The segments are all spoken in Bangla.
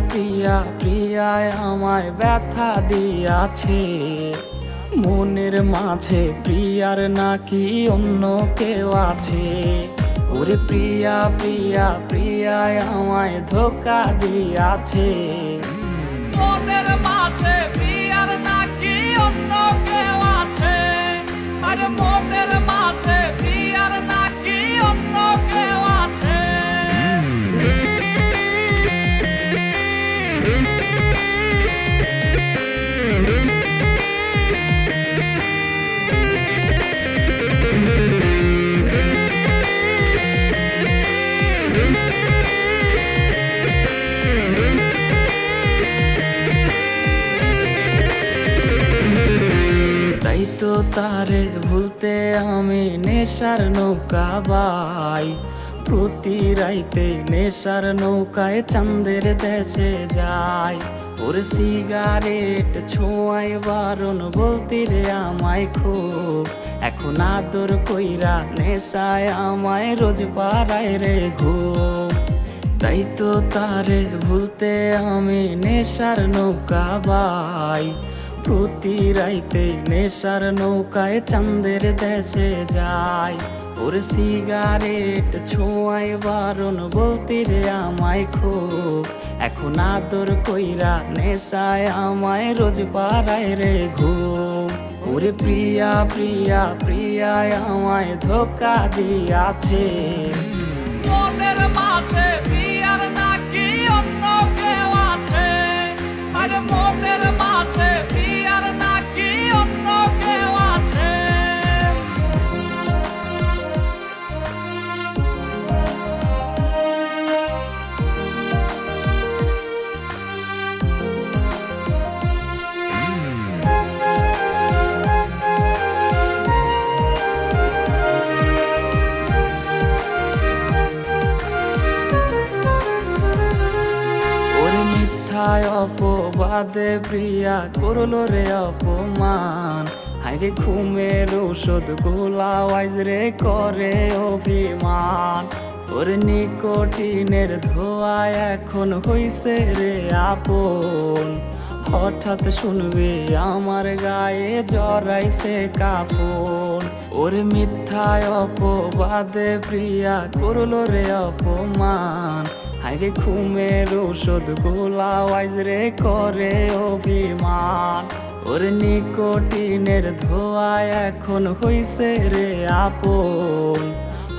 প্রিয়া প্রিয়ায় আমায় ব্যথা দিয়াছে, মনের মাঝে প্রিয়ার নাকি অন্য কেউ আছে। ওরে প্রিয়া প্রিয়া প্রিয়ায় আমায় ধোঁকা দিয়াছে, মনের মাঝে প্রিয়ার নাকি অন্য কেউ আছে। আরে মনের মাঝে প্রিয়ার নাকি অন্য কেউ আছে। তাই তো তারে ভুলতে আমি নেশার নৌকা বাই, প্রতি রাইতে নেশার নৌকায় চাঁদের দেশে যাই। ওর সিগারেট ছোঁয়াই বারণ বলতি রে আমায় খুব, এখন আদর কইরা নেশায় আমায় রোজ পাড়ায় রে ঘুম। তাই তো তারে ভুলতে আমি নেশার নৌকা বাই, প্রতি রাইতে নেশার নৌকায় চাঁদের দেশে যাই। ওর সিগারেট ছোঁয়াই বারণ বলতি রে আমায় খুব, এখন আদর কইরা নেশায় আমায় রোজ পাড়ায় রে ঘুম। ওরে প্রিয়া প্রিয়া প্রিয়ায় আমায় ধোঁকা দিয়াছে, মনের মাঝে প্রিয়ার নাকি অন্য কেউ আছে। আরে মনের মাঝে প্রিয়ার নাকি অন্য কেউ আছে। মিথ্যায় অপবাদে প্রিয়া করলো রে অপমান, হাইরে ঘুমের ঔষধ গোলাওয়াইজ রে করে অভিমান। ওর নিকোটিনের ধোঁয়ায় এখন হইছে রে আপন, হঠাৎ শুনবে আমার গায়ে জড়াইছে কাফন। ওর মিথ্যায় অপবাদে প্রিয়া করলো রে অপমান, হাইরে ঘুমের ঔষধ গোলাওয়াইজ রে করে অভিমান। ওর নিকোটিনের ধোঁয়ায় এখন হইছে রে আপন,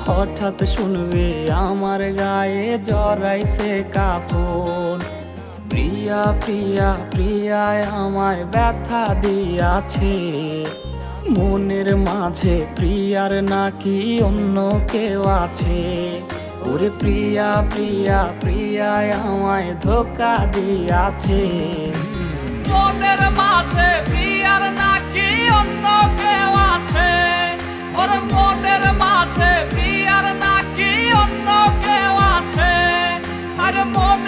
হঠাৎ শুনবে আমার গায়ে জড়াইছে কাফন। প্রিয়া প্রিয়া প্রিয়ায় আমায় ব্যথা দিয়াছে, মনের মাঝে প্রিয়ার নাকি অন্য কেউ আছে। ওরে প্রিয়া প্রিয়া প্রিয়ায় আমায় ধোঁকা দিয়াছে, মনের মাঝে প্রিয়ার নাকি অন্য কেউ আছে। ওর মনের মাঝে প্রিয়ার নাকি অন্য কেউ আছে। আরে মনের